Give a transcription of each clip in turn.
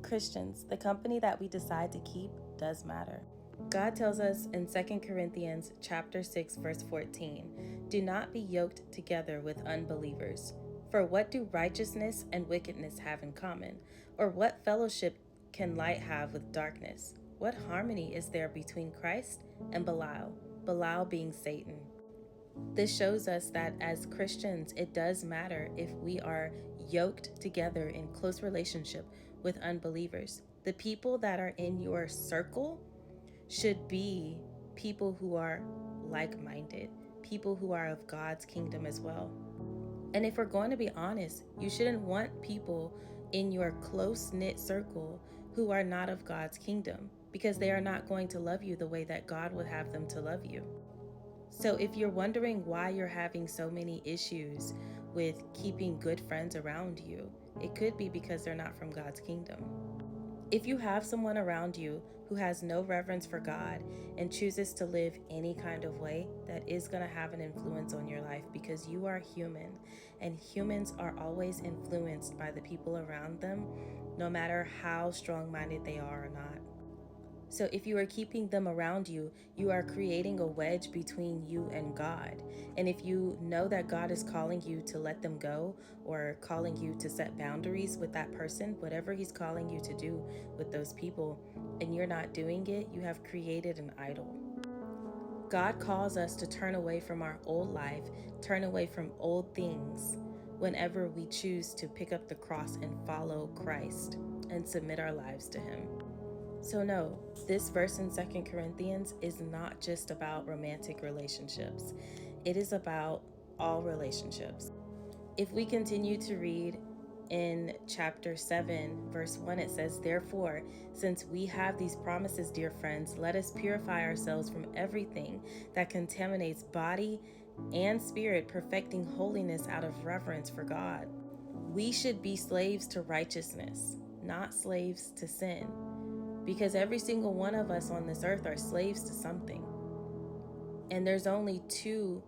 Christians, the company that we decide to keep does matter. God tells us in 2 Corinthians chapter 6, verse 14, "Do not be yoked together with unbelievers. For what do righteousness and wickedness have in common? Or what fellowship can light have with darkness? What harmony is there between Christ and Belial? Belial being Satan." This shows us that as Christians, it does matter if we are yoked together in close relationship with unbelievers. The people that are in your circle should be people who are like-minded, people who are of God's kingdom as well. And if we're going to be honest, you shouldn't want people in your close-knit circle who are not of God's kingdom, because they are not going to love you the way that God would have them to love you. So if you're wondering why you're having so many issues with keeping good friends around you, it could be because they're not from God's kingdom. If you have someone around you who has no reverence for God and chooses to live any kind of way, that is going to have an influence on your life, because you are human, and humans are always influenced by the people around them, no matter how strong-minded they are or not. So if you are keeping them around you, you are creating a wedge between you and God. And if you know that God is calling you to let them go, or calling you to set boundaries with that person, whatever he's calling you to do with those people, and you're not doing it, you have created an idol. God calls us to turn away from our old life, turn away from old things, whenever we choose to pick up the cross and follow Christ and submit our lives to him. So no, this verse in 2 Corinthians is not just about romantic relationships. It is about all relationships. If we continue to read in chapter 7, verse 1, it says, "Therefore, since we have these promises, dear friends, let us purify ourselves from everything that contaminates body and spirit, perfecting holiness out of reverence for God." We should be slaves to righteousness, not slaves to sin. Because every single one of us on this earth are slaves to something. And there's only two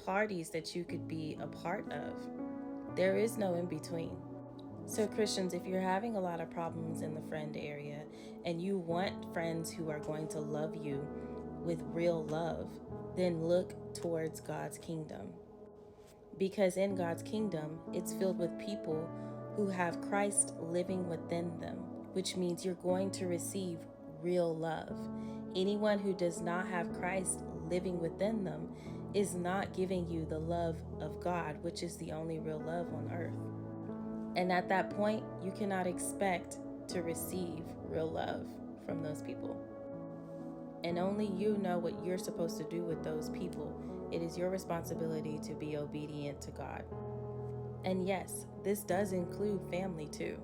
parties that you could be a part of. There is no in between. So Christians, if you're having a lot of problems in the friend area and you want friends who are going to love you with real love, then look towards God's kingdom. Because in God's kingdom, it's filled with people who have Christ living within them, which means you're going to receive real love. Anyone who does not have Christ living within them is not giving you the love of God, which is the only real love on earth. And at that point, you cannot expect to receive real love from those people. And only you know what you're supposed to do with those people. It is your responsibility to be obedient to God. And yes, this does include family too.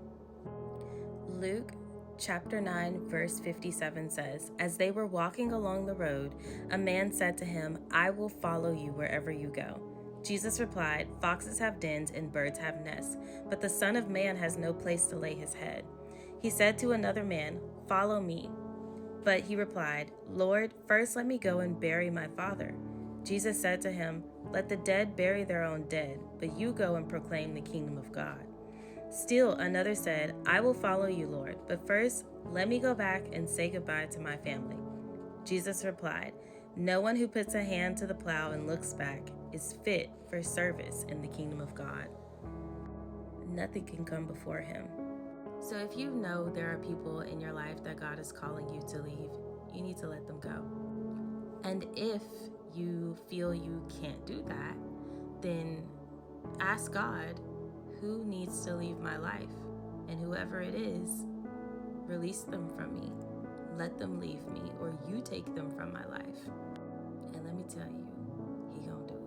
Luke chapter 9, verse 57 says, "As they were walking along the road, a man said to him, 'I will follow you wherever you go.' Jesus replied, 'Foxes have dens and birds have nests, but the Son of Man has no place to lay his head.' He said to another man, 'Follow me.' But he replied, 'Lord, first let me go and bury my father.' Jesus said to him, 'Let the dead bury their own dead, but you go and proclaim the kingdom of God.' Still another said, 'I will follow you, Lord, but first let me go back and say goodbye to my family.' Jesus replied, 'No one who puts a hand to the plow and looks back is fit for service in the kingdom of God.' Nothing can come before him. So if you know there are people in your life that God is calling you to leave, you need to let them go. And if you feel you can't do that, then ask God, who needs to leave my life? And whoever it is, release them from me. Let them leave me, or you take them from my life. And let me tell you, he gonna do it.